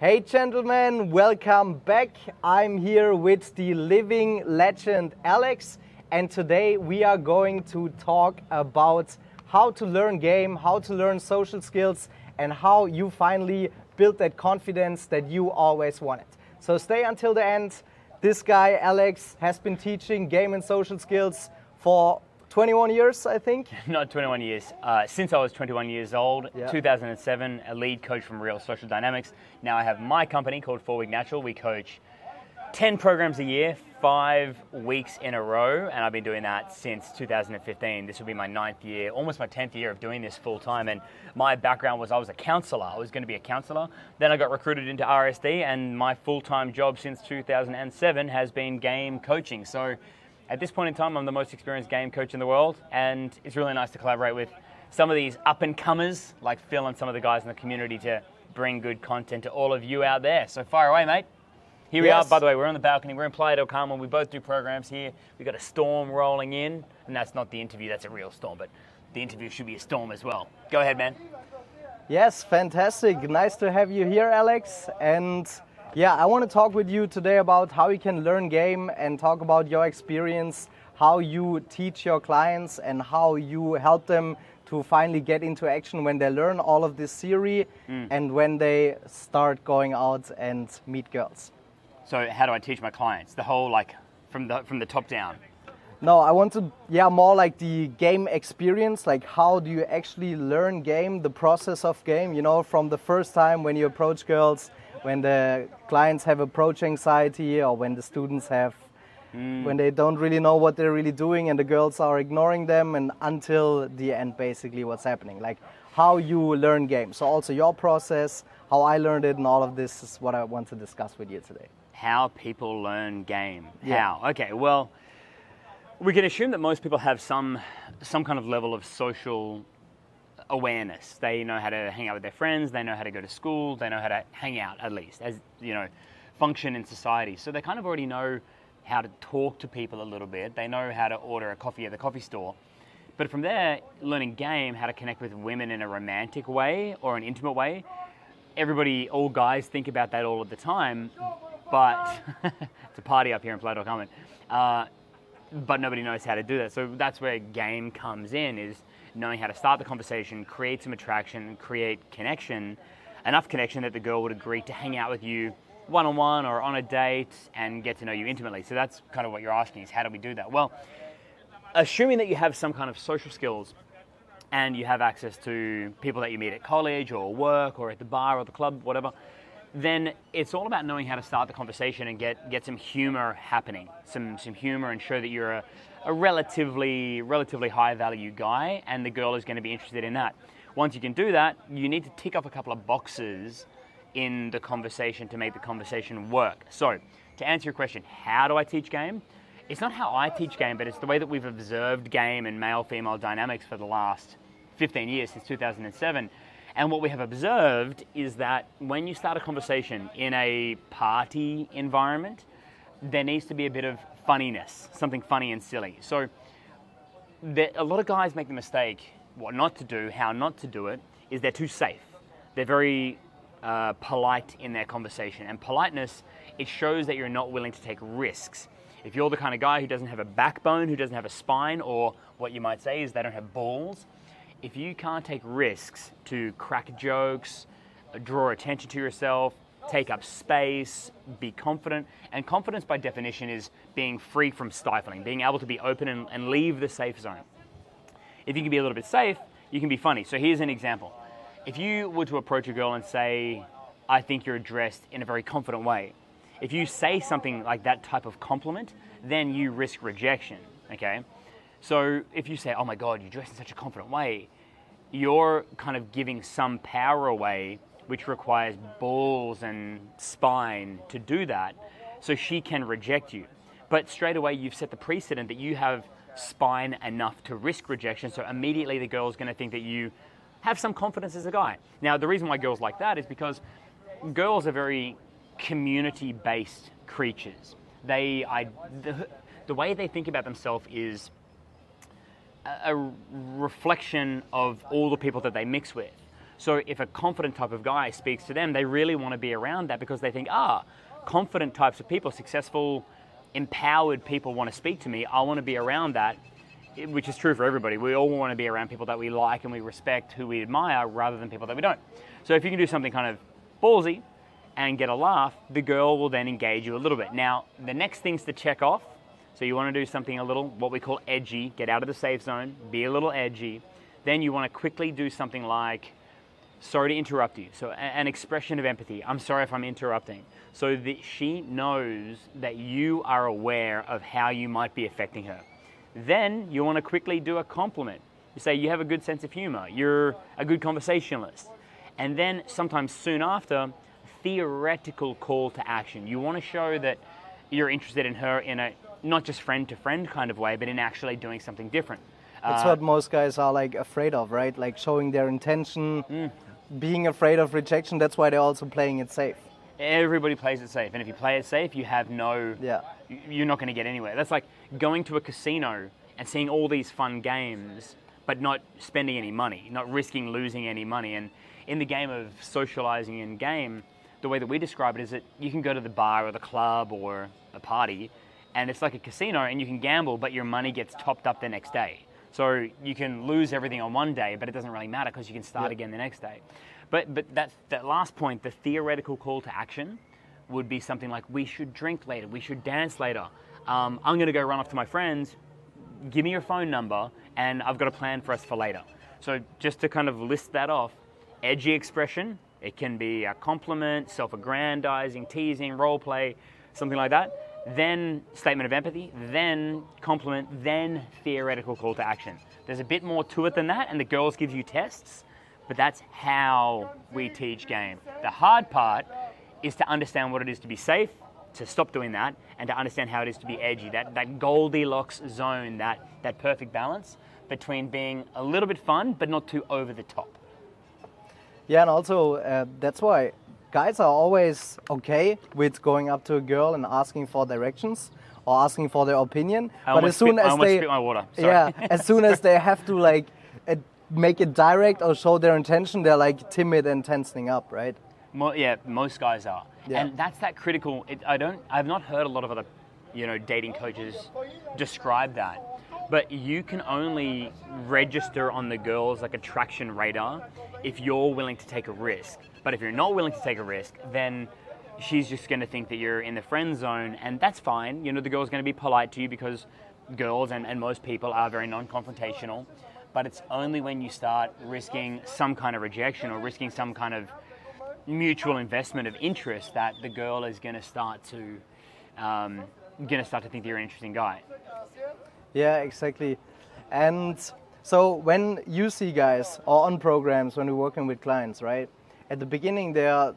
Hey gentlemen, welcome back. I'm here with the living legend Alex, and today we are going to talk about how to learn game, how to learn social skills, and how you finally build that confidence that you always wanted. So stay until the end. This guy Alex has been teaching game and social skills for 21 years, I think. Not 21 years. Since I was 21 years old, Yeah. 2007, a lead coach from Real Social Dynamics. Now I have my company called 4 Week Natural. We coach 10 programs a year, 5 weeks in a row, and I've been doing that since 2015. This will be my 9th year, almost my 10th year of doing this full time. And my background was I was a counselor. I was going to be a counselor. Then I got recruited into RSD, and my full-time job since 2007 has been game coaching. So at this point in time, I'm the most experienced game coach in the world, and it's really nice to collaborate with some of these up-and-comers, like Phil and some of the guys in the community, to bring good content to all of you out there. So fire away, mate. Here we are. By the way, we're on the balcony. We're in Playa del Carmen. We both do programs here. We've got a storm rolling in, and that's not the interview. That's a real storm, but the interview should be a storm as well. Go ahead, man. Yes, fantastic. Nice to have you here, Alex. And yeah, I want to talk with you today about how you can learn game and talk about your experience, how you teach your clients and how you help them to finally get into action when they learn all of this theory and when they start going out and meet girls. So how do I teach my clients? The whole, like, from the top down. No, I want to, more like the game experience, like how do you actually learn game, the process of game, you know, from the first time when you approach girls, when the clients have approach anxiety, or when the students have, when they don't really know what they're really doing and the girls are ignoring them, and until the end, basically what's happening, like how you learn game. So also your process, how I learned it, and all of this is what I want to discuss with you today. How people learn game. Yeah. How? Okay, well, we can assume that most people have some kind of level of social awareness. They know how to hang out with their friends, they know how to go to school, they know how to hang out, at least, as you know, function in society. So they kind of already know how to talk to people a little bit. They know how to order a coffee at the coffee store. But from there, learning game, how to connect with women in a romantic way or an intimate way, everybody, all guys think about that all of the time, but it's a party up here in Playa del Carmen. But nobody knows how to do that. So that's where game comes in, is knowing how to start the conversation, create some attraction, create connection, enough connection that the girl would agree to hang out with you one-on-one or on a date and get to know you intimately. So that's kind of what you're asking, is how do we do that? Well, assuming that you have some kind of social skills and you have access to people that you meet at college or work or at the bar or the club, whatever, then it's all about knowing how to start the conversation and get some humor happening, some humor, and show that you're a relatively high value guy, and the girl is going to be interested in that. Once you can do that, you need to tick off a couple of boxes in the conversation to make the conversation work. So to answer your question, how do I teach game? It's not how I teach game, but it's the way that we've observed game and male-female dynamics for the last 15 years, since 2007. And what we have observed is that when you start a conversation in a party environment, there needs to be a bit of funniness, something funny and silly. So a lot of guys make the mistake, what not to do, how not to do it, is they're too safe. They're very polite in their conversation. And politeness, it shows that you're not willing to take risks. If you're the kind of guy who doesn't have a backbone, who doesn't have a spine, or what you might say is they don't have balls, if you can't take risks to crack jokes, draw attention to yourself, take up space, be confident, and confidence by definition is being free from stifling, being able to be open and leave the safe zone. If you can be a little bit safe, you can be funny. So here's an example. If you were to approach a girl and say, I think you're dressed in a very confident way, if you say something like that type of compliment, then you risk rejection, okay? So if you say, oh my God, you dress in such a confident way, you're kind of giving some power away, which requires balls and spine to do that, so she can reject you. But straight away, you've set the precedent that you have spine enough to risk rejection, so immediately the girl's going to think that you have some confidence as a guy. Now, the reason why girls like that is because girls are very community-based creatures. The way they think about themselves is a reflection of all the people that they mix with. So if a confident type of guy speaks to them, they really want to be around that because they think, confident types of people, successful, empowered people want to speak to me. I want to be around that, which is true for everybody. We all want to be around people that we like and we respect, who we admire, rather than people that we don't. So if you can do something kind of ballsy and get a laugh, the girl will then engage you a little bit. Now, the next things to check off, so you want to do something a little, what we call edgy, get out of the safe zone, be a little edgy. Then you want to quickly do something like, sorry to interrupt you. So an expression of empathy. I'm sorry if I'm interrupting. So that she knows that you are aware of how you might be affecting her. Then you want to quickly do a compliment. You say you have a good sense of humor. You're a good conversationalist. And then sometimes soon after, theoretical call to action. You want to show that you're interested in her in a not just friend to friend kind of way, but in actually doing something different. That's what most guys are like afraid of, right? Like showing their intention, being afraid of rejection. That's why they're also playing it safe. Everybody plays it safe, and if you play it safe, you have you're not going to get anywhere. That's like going to a casino and seeing all these fun games, but not spending any money, not risking losing any money. And in the game of socializing in game, the way that we describe it is that you can go to the bar or the club or a party, and it's like a casino, and you can gamble, but your money gets topped up the next day. So you can lose everything on one day, but it doesn't really matter because you can start again the next day. But that last point, the theoretical call to action, would be something like, we should drink later, we should dance later. I'm going to go run off to my friends, give me your phone number, and I've got a plan for us for later. So just to kind of list that off, edgy expression, it can be a compliment, self-aggrandizing, teasing, role play, something like that. Then statement of empathy, then compliment, then theoretical call to action. There's a bit more to it than that, and the girls give you tests, but that's how we teach game. The hard part is to understand what it is to be safe, to stop doing that, and to understand how it is to be edgy, that Goldilocks zone, that perfect balance between being a little bit fun, but not too over the top. Yeah, and also that's why guys are always okay with going up to a girl and asking for directions or asking for their opinion. But as soon as they, spit my water. Sorry. yeah, as soon as they have to like make it direct or show their intention, they're like timid and tensing up, right? Most guys are, Yeah. and that's that critical. I've not heard a lot of other, dating coaches describe that. But you can only register on the girl's like attraction radar if you're willing to take a risk. But if you're not willing to take a risk, then she's just going to think that you're in the friend zone, and that's fine. The girl's going to be polite to you because girls and most people are very non-confrontational. But it's only when you start risking some kind of rejection or risking some kind of mutual investment of interest that the girl is going to start to think that you're an interesting guy. Yeah, exactly. And so when you see guys or on programs when we're working with clients, right? At the beginning they are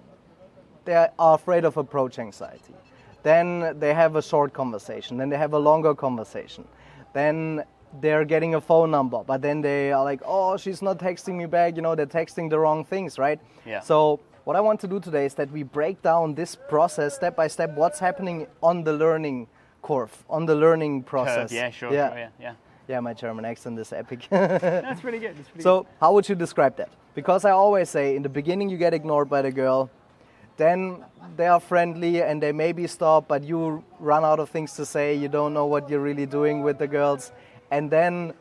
afraid of approach anxiety. Then they have a short conversation. Then they have a longer conversation. Then they're getting a phone number, but then they are like, oh, she's not texting me back. They're texting the wrong things, right? Yeah. So what I want to do today is that we break down this process step by step, what's happening on the learning curve, on the learning process. Curve, yeah, sure, yeah. Yeah, my German accent is epic. That's pretty good. So how would you describe that? Because I always say in the beginning you get ignored by the girl, then they are friendly and they maybe stop, but you run out of things to say, you don't know what you're really doing with the girls, and then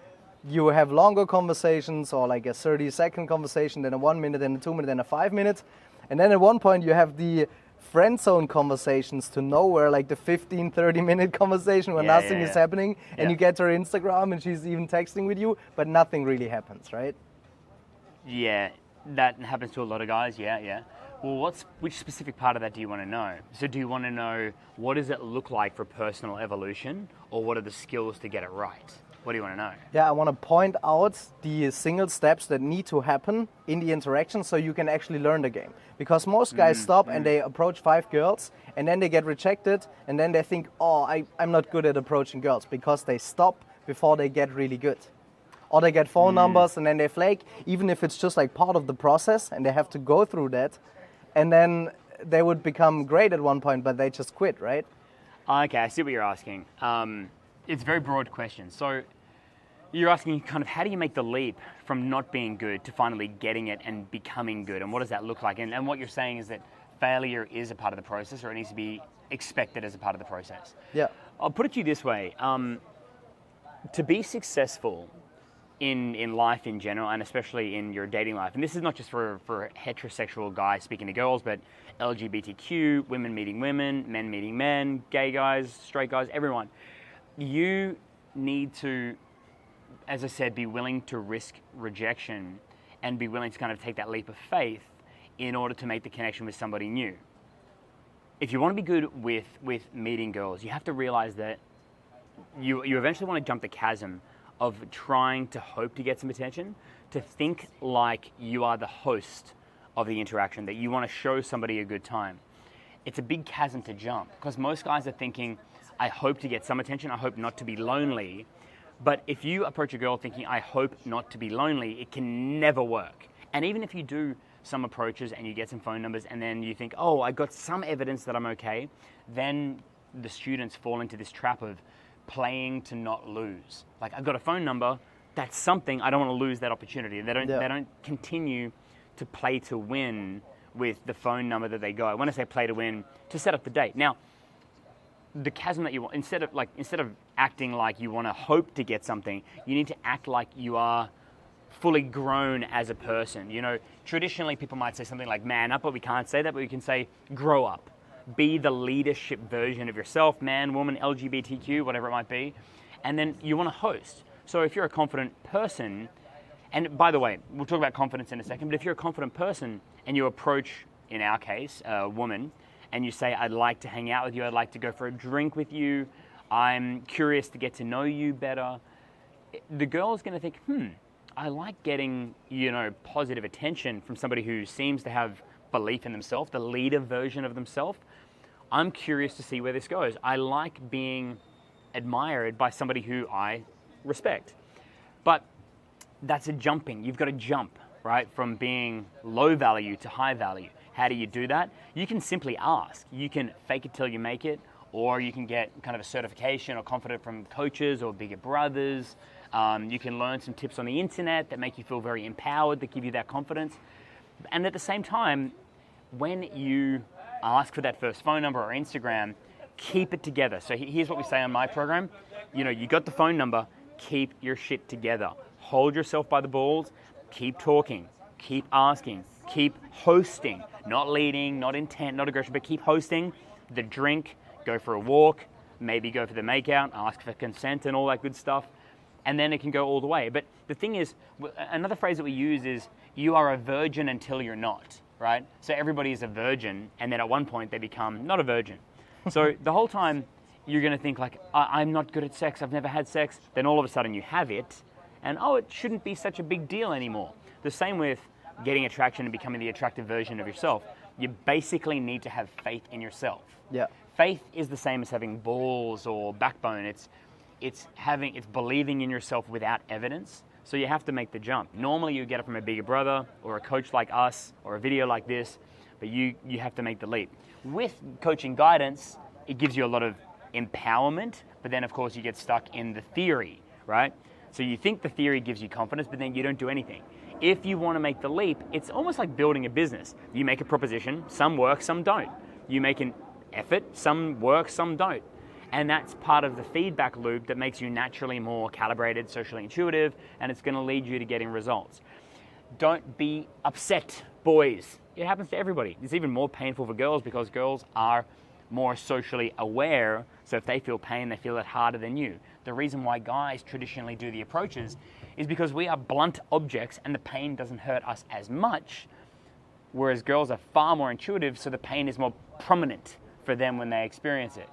you have longer conversations or like a 30-second conversation, then a 1 minute, then a 2 minute, then a 5 minute, and then at one point you have the friend zone conversations to nowhere, like the 15-30 minute conversation where nothing is happening, and you get her Instagram and she's even texting with you, but nothing really happens, right? Yeah, that happens to a lot of guys, yeah. Well, which specific part of that do you want to know? So do you want to know what does it look like for personal evolution, or what are the skills to get it right? What do you want to know? Yeah, I want to point out the single steps that need to happen in the interaction so you can actually learn the game. Because most guys stop and they approach 5 girls and then they get rejected and then they think, oh, I'm not good at approaching girls, because they stop before they get really good. Or they get phone numbers and then they flake, even if it's just like part of the process and they have to go through that. And then they would become great at one point, but they just quit, right? Okay, I see what you're asking. It's a very broad question. So You're asking kind of how do you make the leap from not being good to finally getting it and becoming good, and what does that look like? And what you're saying is that failure is a part of the process, or it needs to be expected as a part of the process. Yeah. I'll put it to you this way. To be successful in life in general, and especially in your dating life, and this is not just for heterosexual guys speaking to girls, but LGBTQ, women meeting women, men meeting men, gay guys, straight guys, everyone. You need to, as I said, be willing to risk rejection and be willing to kind of take that leap of faith in order to make the connection with somebody new. If you want to be good with meeting girls, you have to realize that you eventually want to jump the chasm of trying to hope to get some attention, to think like you are the host of the interaction, that you want to show somebody a good time. It's a big chasm to jump because most guys are thinking, I hope to get some attention, I hope not to be lonely. But if you approach a girl thinking, I hope not to be lonely, it can never work. And even if you do some approaches and you get some phone numbers and then you think, oh, I got some evidence that I'm okay, then the students fall into this trap of playing to not lose. Like, I've got a phone number, that's something, I don't want to lose that opportunity. They don't continue to play to win with the phone number that they got. When I say play to win, to set up the date. Now, the chasm that you want, instead of acting like you want to hope to get something, you need to act like you are fully grown as a person. You know, traditionally people might say something like man up, but we can't say that, but we can say grow up. Be the leadership version of yourself, man, woman, LGBTQ, whatever it might be. And then you want to host. So if you're a confident person, and by the way, we'll talk about confidence in a second, but if you're a confident person and you approach, in our case, a woman, and you say, I'd like to hang out with you, I'd like to go for a drink with you, I'm curious to get to know you better, the girl's going to think, I like getting, positive attention from somebody who seems to have belief in themselves, the leader version of themselves. I'm curious to see where this goes. I like being admired by somebody who I respect. But that's a jumping. You've got to jump, right, from being low value to high value. How do you do that? You can simply ask. You can fake it till you make it, or you can get kind of a certification or confidence from coaches or bigger brothers. You can learn some tips on the internet that make you feel very empowered, that give you that confidence. And at the same time, when you ask for that first phone number or Instagram, keep it together. So here's what we say on my program. You got the phone number, keep your shit together. Hold yourself by the balls, keep talking, keep asking, keep hosting. Not leading, not intent, not aggression, but keep hosting the drink, go for a walk, maybe go for the makeout, ask for consent and all that good stuff. And then it can go all the way. But the thing is, another phrase that we use is, you are a virgin until you're not, right? So everybody is a virgin, and then at one point they become not a virgin. So the whole time you're going to think like, I'm not good at sex, I've never had sex. Then all of a sudden you have it, and it shouldn't be such a big deal anymore. The same with getting attraction and becoming the attractive version of yourself. You basically need to have faith in yourself. Yeah. Faith is the same as having balls or backbone. It's believing in yourself without evidence. So you have to make the jump. Normally you get it from a bigger brother or a coach like us or a video like this, but you have to make the leap. With coaching guidance, it gives you a lot of empowerment, but then of course you get stuck in the theory, right? So you think the theory gives you confidence, but then you don't do anything. If you want to make the leap, it's almost like building a business. You make a proposition, some work, some don't. You make an effort, some work, some don't. And that's part of the feedback loop that makes you naturally more calibrated, socially intuitive, and it's going to lead you to getting results. Don't be upset, boys. It happens to everybody. It's even more painful for girls because girls are more socially aware, so if they feel pain, they feel it harder than you. The reason why guys traditionally do the approaches is because we are blunt objects and the pain doesn't hurt us as much, whereas girls are far more intuitive, so the pain is more prominent for them when they experience it.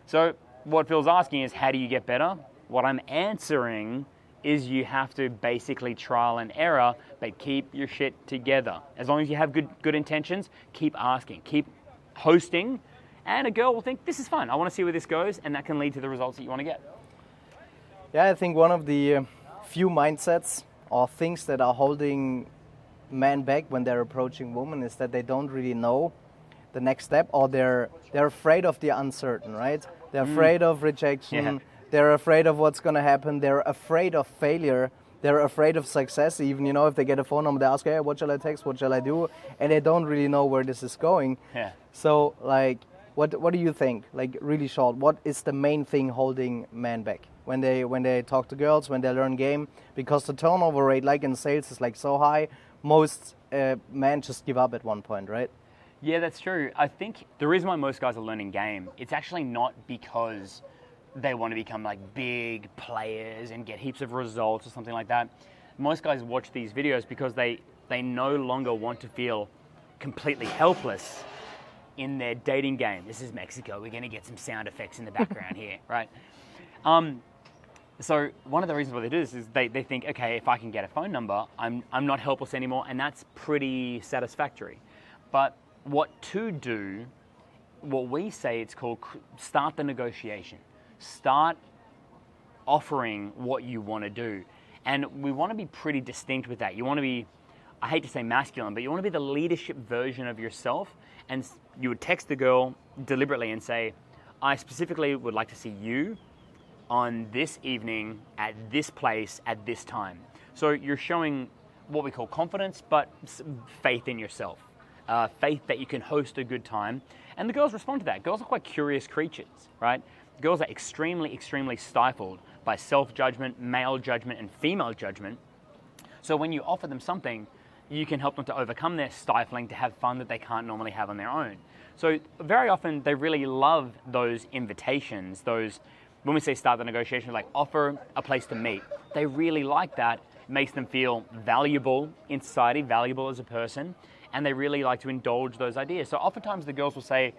So what Phil's asking is, how do you get better? What I'm answering is you have to basically trial and error, but keep your shit together. As long as you have good intentions, keep asking, keep hosting, and a girl will think, this is fun, I want to see where this goes, and that can lead to the results that you want to get. Yeah, I think one of the few mindsets or things that are holding men back when they're approaching women is that they don't really know the next step, or they're afraid of the uncertain, right? They're afraid of rejection. Yeah. They're afraid of what's going to happen. They're afraid of failure. They're afraid of success even, if they get a phone number, they ask, hey, what shall I text, what shall I do? And they don't really know where this is going. Yeah. So, what do you think? Really short, what is the main thing holding men back when they talk to girls, when they learn game? Because the turnover rate, like in sales, is so high, most men just give up at one point, right? Yeah, that's true. I think the reason why most guys are learning game, it's actually not because they want to become big players and get heaps of results or something like that. Most guys watch these videos because they no longer want to feel completely helpless in their dating game. This is Mexico. We're going to get some sound effects in the background here, right? So one of the reasons why they do this is they think, okay, if I can get a phone number, I'm not helpless anymore, and that's pretty satisfactory. But what we say, it's called start the negotiation. Start offering what you want to do. And we want to be pretty distinct with that. You want to be, I hate to say masculine, but you want to be the leadership version of yourself. And you would text the girl deliberately and say, I specifically would like to see you on this evening at this place at this time. So you're showing what we call confidence, but faith in yourself. Faith that you can host a good time. And the girls respond to that. Girls are quite curious creatures, right? Girls are extremely, extremely stifled by self-judgment, male judgment, and female judgment. So when you offer them something, you can help them to overcome their stifling, to have fun that they can't normally have on their own. So very often they really love those invitations, when we say start the negotiation, offer a place to meet. They really like that. It makes them feel valuable in society, valuable as a person, and they really like to indulge those ideas. So oftentimes the girls will say,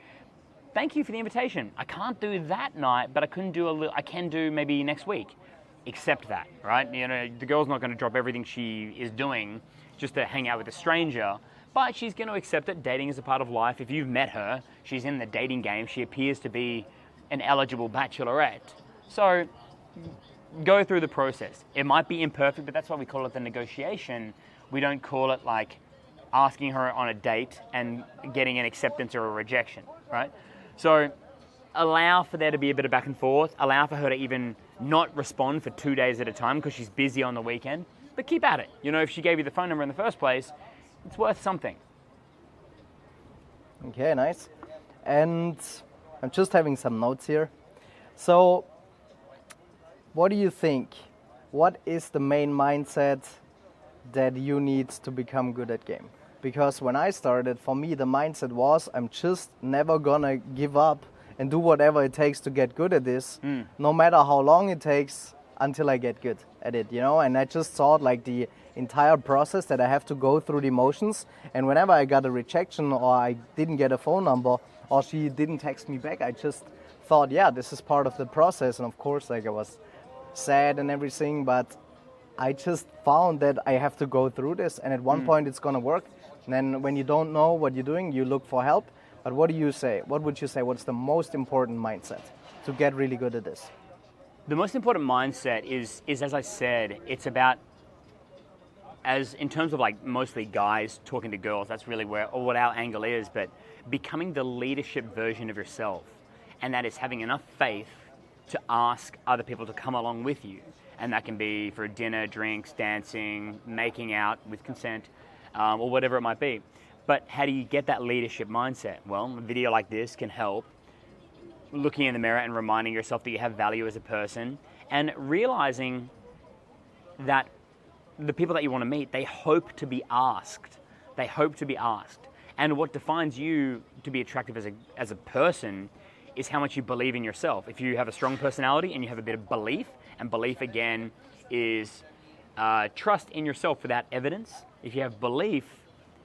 thank you for the invitation. I can't do that night, but I can do maybe next week. Accept that, right? The girl's not going to drop everything she is doing just to hang out with a stranger, but she's going to accept that dating is a part of life. If you've met her, she's in the dating game. She appears to be an eligible bachelorette. So go through the process. It might be imperfect, but that's why we call it the negotiation. We don't call it asking her on a date and getting an acceptance or a rejection, right? So allow for there to be a bit of back and forth. Allow for her to even not respond for 2 days at a time because she's busy on the weekend. But keep at it. If she gave you the phone number in the first place, it's worth something. Okay, nice. And I'm just having some notes here. So what do you think? What is the main mindset that you need to become good at game? Because when I started, for me, the mindset was, I'm just never gonna give up and do whatever it takes to get good at this, no matter how long it takes until I get good at it, And I just thought the entire process that I have to go through the motions. And whenever I got a rejection or I didn't get a phone number or she didn't text me back, I just thought, yeah, this is part of the process. And of course, I was sad and everything, but I just found that I have to go through this. And at one point it's gonna work. And then when you don't know what you're doing, you look for help. But what do you say? What would you say? What's the most important mindset to get really good at this? The most important mindset is as I said, it's about, as in terms of mostly guys talking to girls, that's really what our angle is, but becoming the leadership version of yourself. And that is having enough faith to ask other people to come along with you. And that can be for dinner, drinks, dancing, making out with consent, or whatever it might be. But how do you get that leadership mindset? Well, a video like this can help. Looking in the mirror and reminding yourself that you have value as a person, and realizing that the people that you want to meet, they hope to be asked. They hope to be asked. And what defines you to be attractive as a person is how much you believe in yourself. If you have a strong personality and you have a bit of belief, and belief again is trust in yourself without evidence. If you have belief,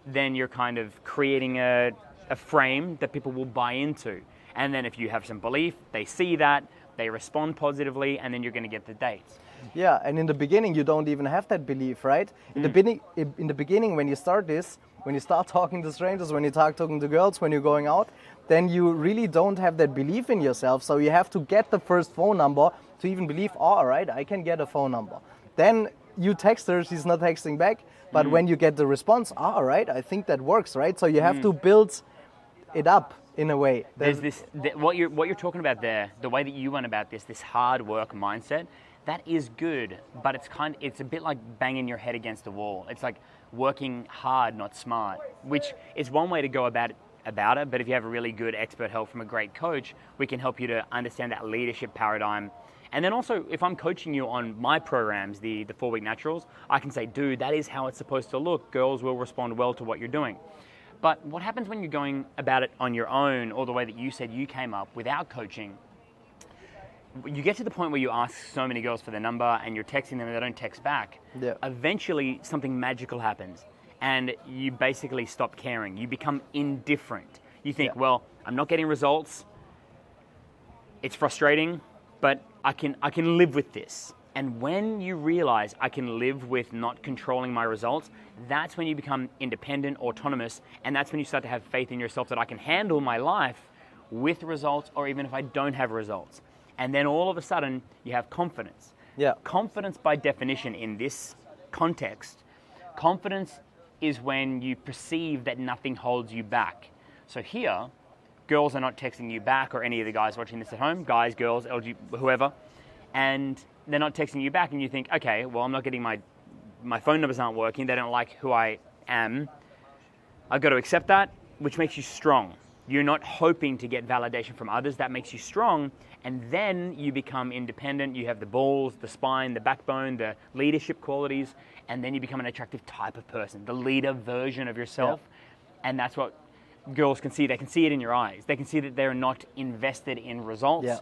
then you're kind of creating a frame that people will buy into. And then if you have some belief, they see that, they respond positively, and then you're going to get the dates. Yeah, and in the beginning, you don't even have that belief, right? In the beginning, when you start this, when you start talking to strangers, when you start talking to girls, when you're going out, then you really don't have that belief in yourself. So you have to get the first phone number to even believe, oh, all right, I can get a phone number. Then you text her, she's not texting back. But when you get the response, all right, I think that works, right? So you have to build it up in a way. There's this, what you're talking about there, the way that you went about this hard work mindset, that is good, but it's a bit like banging your head against the wall. It's like working hard, not smart, which is one way to go about it. But if you have a really good expert help from a great coach, we can help you to understand that leadership paradigm. And then also, if I'm coaching you on my programs, the 4-week naturals, I can say, dude, that is how it's supposed to look. Girls will respond well to what you're doing. But what happens when you're going about it on your own, or the way that you said you came up without coaching? You get to the point where you ask so many girls for their number and you're texting them and they don't text back. Yeah. Eventually, something magical happens and you basically stop caring. You become indifferent. You think, well, I'm not getting results. It's frustrating, but I can live with this. And when you realize I can live with not controlling my results, that's when you become independent, autonomous, and that's when you start to have faith in yourself that I can handle my life with results, or even if I don't have results. And then all of a sudden, you have confidence. Yeah. Confidence, by definition, in this context, confidence is when you perceive that nothing holds you back. So here, girls are not texting you back, or any of the guys watching this at home, guys, girls, LG, whoever, and they're not texting you back, and you think, okay, well, I'm not getting my phone numbers aren't working, they don't like who I am. I've got to accept that, which makes you strong. You're not hoping to get validation from others. That makes you strong. And then you become independent. You have the balls, the spine, the backbone, the leadership qualities. And then you become an attractive type of person, the leader version of yourself. Yeah. And that's what girls can see. They can see it in your eyes. They can see that they're not invested in results. Yeah.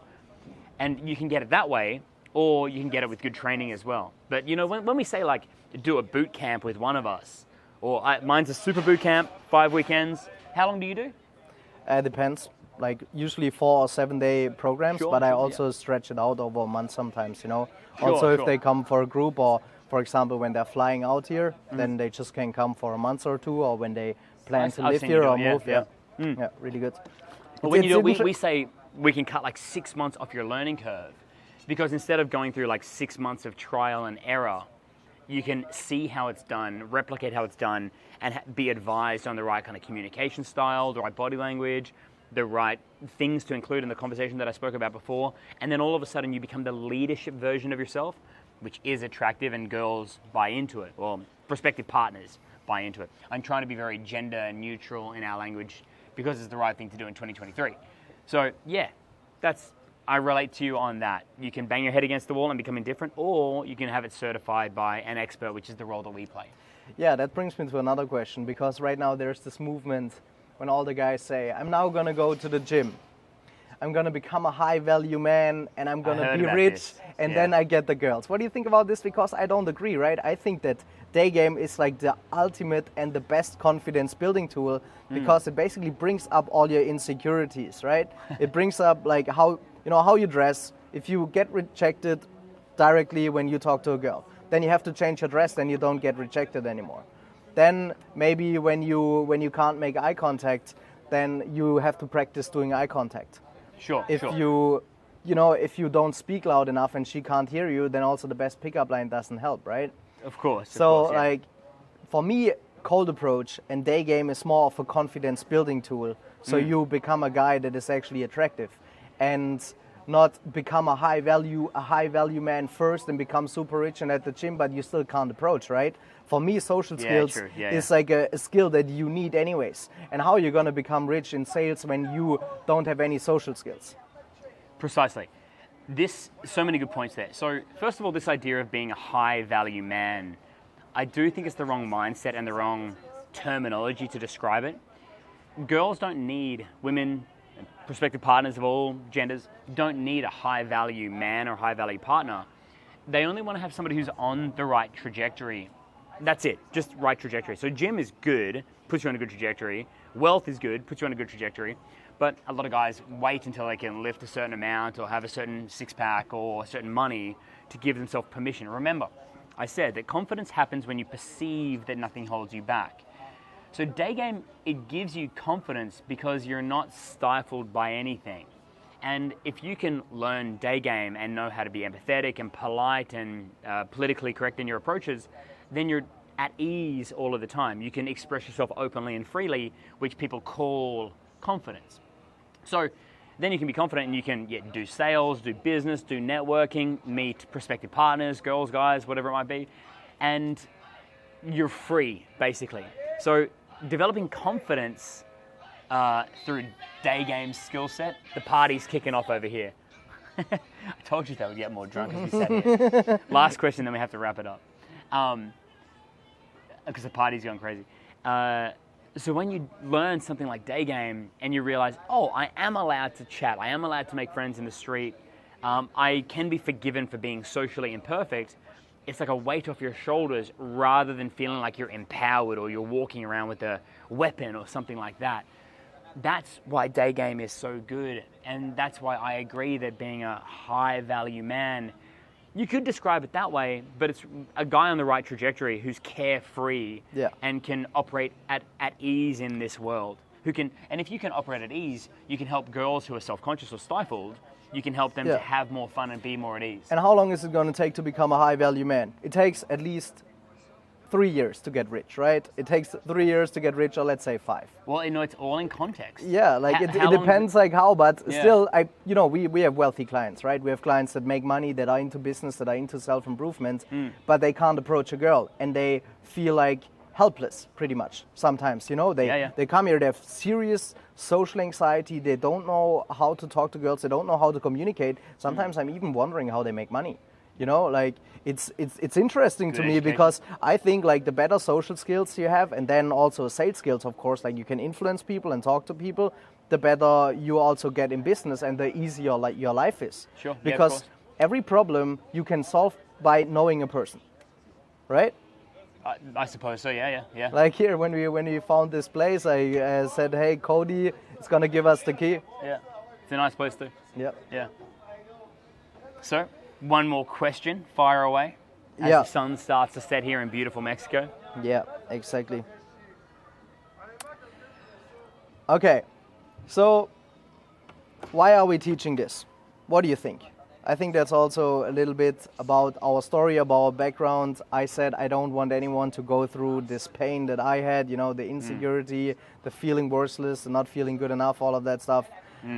And you can get it that way, or you can get it with good training as well. But you know, when we say like do a boot camp with one of us, or mine's a super boot camp, 5 weekends. How long do you do? Depends. Like usually 4 or 7-day programs, but I also stretch it out over a month sometimes, you know. Also, if they come for a group, or for example, when they're flying out here, then they just can come for a month or two, or when they plan to live here or move. Yeah, really good. Well, when you do, we say we can cut like 6 months off your learning curve, because instead of going through like 6 months of trial and error, you can see how it's done, replicate how it's done, and be advised on the right kind of communication style, the right body language, the right things to include in the conversation that I spoke about before. And then all of a sudden you become the leadership version of yourself, which is attractive, and girls buy into it, or prospective partners buy into it. I'm trying to be very gender neutral in our language because it's the right thing to do in 2023. So yeah, I relate to you on that. You can bang your head against the wall and become indifferent, or you can have it certified by an expert, which is the role that we play. Yeah, that brings me to another question, because right now there's this movement when all the guys say, I'm now going to go to the gym. I'm going to become a high-value man, and I'm going to be rich, and then I get the girls. What do you think about this? Because I don't agree, right? I think that Daygame is like the ultimate and the best confidence building tool, because it basically brings up all your insecurities, right? It brings up like how you dress. If you get rejected directly when you talk to a girl, then you have to change your dress, then you don't get rejected anymore. Then maybe when you can't make eye contact, then you have to practice doing eye contact. If you don't speak loud enough and she can't hear you, then also the best pickup line doesn't help, right? Of course. Like for me, cold approach and Daygame is more of a confidence building tool. So you become a guy that is actually attractive, and not become a high value man first and become super rich and at the gym, but you still can't approach, right? For me, social skills is like a skill that you need anyways. And how are you going to become rich in sales when you don't have any social skills? Precisely. So many good points there. So first of all, this idea of being a high value man, I do think it's the wrong mindset and the wrong terminology to describe it. Girls don't need, women, prospective partners of all genders, don't need a high-value man or high-value partner. They only want to have somebody who's on the right trajectory. That's it, just right trajectory. So gym is good, puts you on a good trajectory. Wealth is good, puts you on a good trajectory. But a lot of guys wait until they can lift a certain amount or have a certain six-pack or certain money to give themselves permission. Remember, I said that confidence happens when you perceive that nothing holds you back. So Daygame, it gives you confidence because you're not stifled by anything. And if you can learn Daygame and know how to be empathetic and polite and politically correct in your approaches, then you're at ease all of the time. You can express yourself openly and freely, which people call confidence. So then you can be confident and you can do sales, do business, do networking, meet prospective partners, girls, guys, whatever it might be. And you're free, basically. So developing confidence through Daygame's skill set. The party's kicking off over here. I told you they would get more drunk as we sat here. Last question, then we have to wrap it up. Because the party's going crazy. So when you learn something like Daygame and you realize, oh, I am allowed to chat, I am allowed to make friends in the street, I can be forgiven for being socially imperfect, it's like a weight off your shoulders rather than feeling like you're empowered or you're walking around with a weapon or something like that. That's why Daygame is so good, and that's why I agree that being a high value man, you could describe it that way, but it's a guy on the right trajectory who's carefree and can operate at ease in this world. And if you can operate at ease, you can help girls who are self-conscious or stifled. You can help them to have more fun and be more at ease. And how long is it going to take to become a high value man? It takes at least 3 years to get rich, right? It takes 3 years to get rich, or let's say 5. Well, it's all in context. Yeah, like it depends like how, but still, we have wealthy clients, right? We have clients that make money, that are into business, that are into self-improvement, but they can't approach a girl, and they feel like helpless, pretty much. Sometimes, they come here, they have serious social anxiety, they don't know how to talk to girls, they don't know how to communicate. Sometimes I'm even wondering how they make money. It's interesting to me because I think like the better social skills you have, and then also sales skills, of course, like you can influence people and talk to people, the better you also get in business and the easier like your life is. Sure. Because every problem you can solve by knowing a person, right? I suppose so. Yeah. Like here, when we found this place, I said, "Hey, Cody, it's gonna give us the key." Yeah, it's a nice place too. Yeah. So. One more question, fire away, as the sun starts to set here in beautiful Mexico. Yeah, exactly. Okay, so why are we teaching this? What do you think? I think that's also a little bit about our story, about our background. I said I don't want anyone to go through this pain that I had, the insecurity, the feeling worthless, the not feeling good enough, all of that stuff.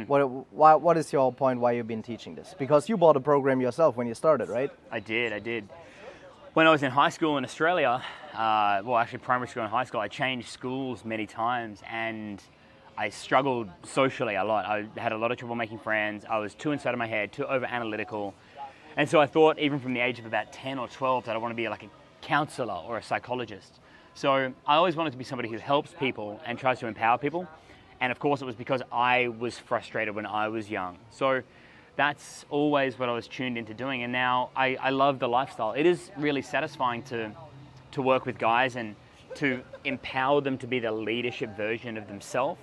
What is your point why you've been teaching this? Because you bought a program yourself when you started, right? I did. When I was in high school in Australia, actually primary school and high school, I changed schools many times and I struggled socially a lot. I had a lot of trouble making friends. I was too inside of my head, too over-analytical. And so I thought, even from the age of about 10 or 12, that I want to be like a counselor or a psychologist. So I always wanted to be somebody who helps people and tries to empower people. And of course, it was because I was frustrated when I was young. So that's always what I was tuned into doing. And now I love the lifestyle. It is really satisfying to work with guys and to empower them to be the leadership version of themselves.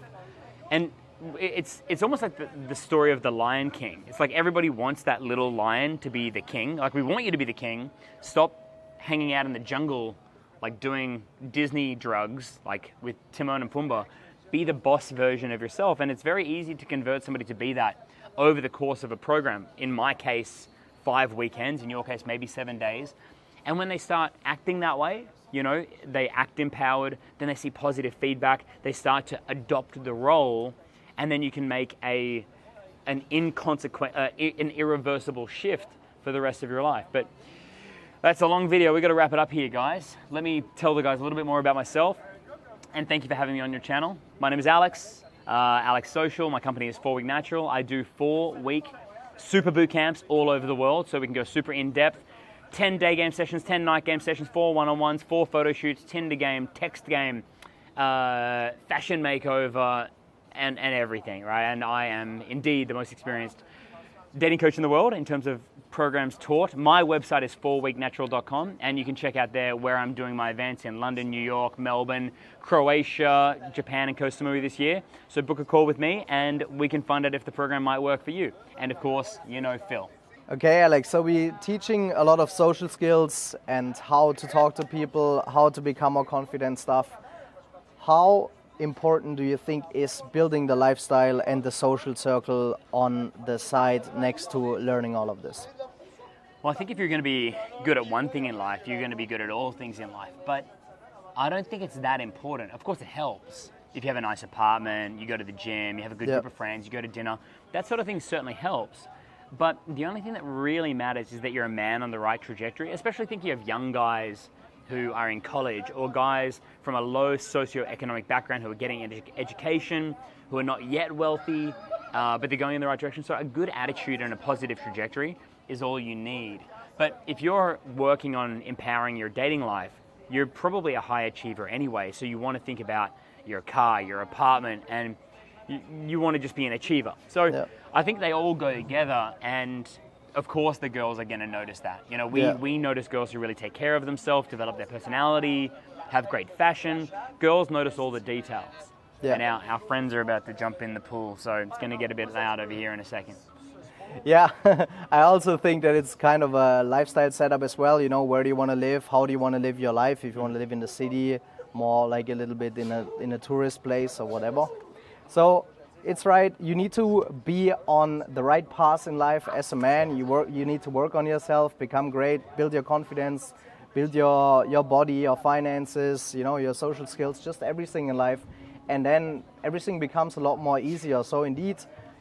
And it's almost like the story of the Lion King. It's like everybody wants that little lion to be the king. Like, we want you to be the king. Stop hanging out in the jungle, like doing Disney drugs, like with Timon and Pumbaa. Be the boss version of yourself. And it's very easy to convert somebody to be that over the course of a program. In my case, 5 weekends. In your case, maybe 7 days. And when they start acting that way, they act empowered, then they see positive feedback, they start to adopt the role, and then you can make an irreversible shift for the rest of your life. But that's a long video. We've got to wrap it up here, guys. Let me tell the guys a little bit more about myself. And thank you for having me on your channel. My name is Alex, Alex Social. My company is 4 Week Natural. I do 4-week super boot camps all over the world, so we can go super in-depth. 10 day game sessions, 10 night game sessions, 4 one-on-ones, 4 photo shoots, Tinder game, text game, fashion makeover, and everything, right? And I am indeed the most experienced dating coach in the world in terms of programs taught. My website is 4weeknatural.com, and you can check out there where I'm doing my events in London, New York, Melbourne, Croatia, Japan, and Koh Samui this year. So book a call with me, and we can find out if the program might work for you. And of course, Phil. Okay, Alex, so we're teaching a lot of social skills and how to talk to people, how to become more confident stuff. How important do you think is building the lifestyle and the social circle on the side next to learning all of this? Well, I think if you're going to be good at one thing in life, you're going to be good at all things in life. But I don't think it's that important. Of course, it helps. if you have a nice apartment, you go to the gym, you have a good Yep. group of friends, you go to dinner, that sort of thing certainly helps. But the only thing that really matters is that you're a man on the right trajectory, especially thinking of young guys who are in college or guys from a low socioeconomic background who are getting education, who are not yet wealthy, but they're going in the right direction. So a good attitude and a positive trajectory is all you need. But if you're working on empowering your dating life, you're probably a high achiever anyway, so you want to think about your car, your apartment, and you want to just be an achiever. So Yeah. I think they all go together, and of course the girls are going to notice that. You know, we notice girls who really take care of themselves, develop their personality, have great fashion. Girls notice all the details. Yeah. And our friends are about to jump in the pool, so it's going to get a bit loud over here in a second. Yeah, I also think that it's kind of a lifestyle setup as well. You know, where do you want to live? How do you want to live your life? If you want to live in the city, more like a little bit in a tourist place or whatever. So it's right. You need to be on the right path in life as a man. You need to work on yourself, become great, build your confidence, build your body, your finances, you know, your social skills, just everything in life. And then everything becomes a lot more easier. So indeed,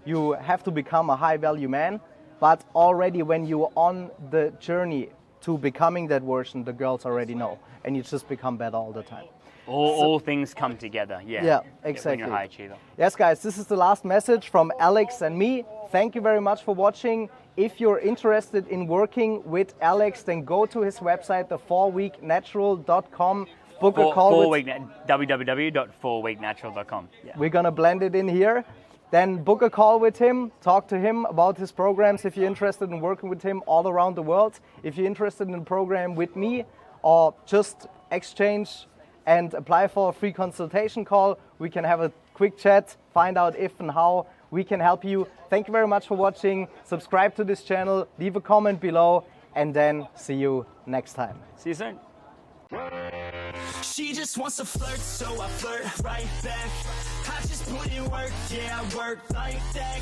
you have to become a high value man, but already when you're on the journey to becoming that version, the girls already know, and you just become better all the time. All things come together, yeah. Yeah, exactly. When you're a high achiever. Yes, guys, this is the last message from Alex and me. Thank you very much for watching. If you're interested in working with Alex, then go to his website, the4weeknatural.com. Book a call www.4weeknatural.com. Yeah. We're gonna blend it in here. Then book a call with him, talk to him about his programs if you're interested in working with him all around the world. If you're interested in a program with me, or just exchange and apply for a free consultation call, we can have a quick chat, find out if and how we can help you. Thank you very much for watching. Subscribe to this channel, leave a comment below, and then see you next time. See you soon. She just wants to flirt, so I flirt right back. I just put in work, yeah, I work like that.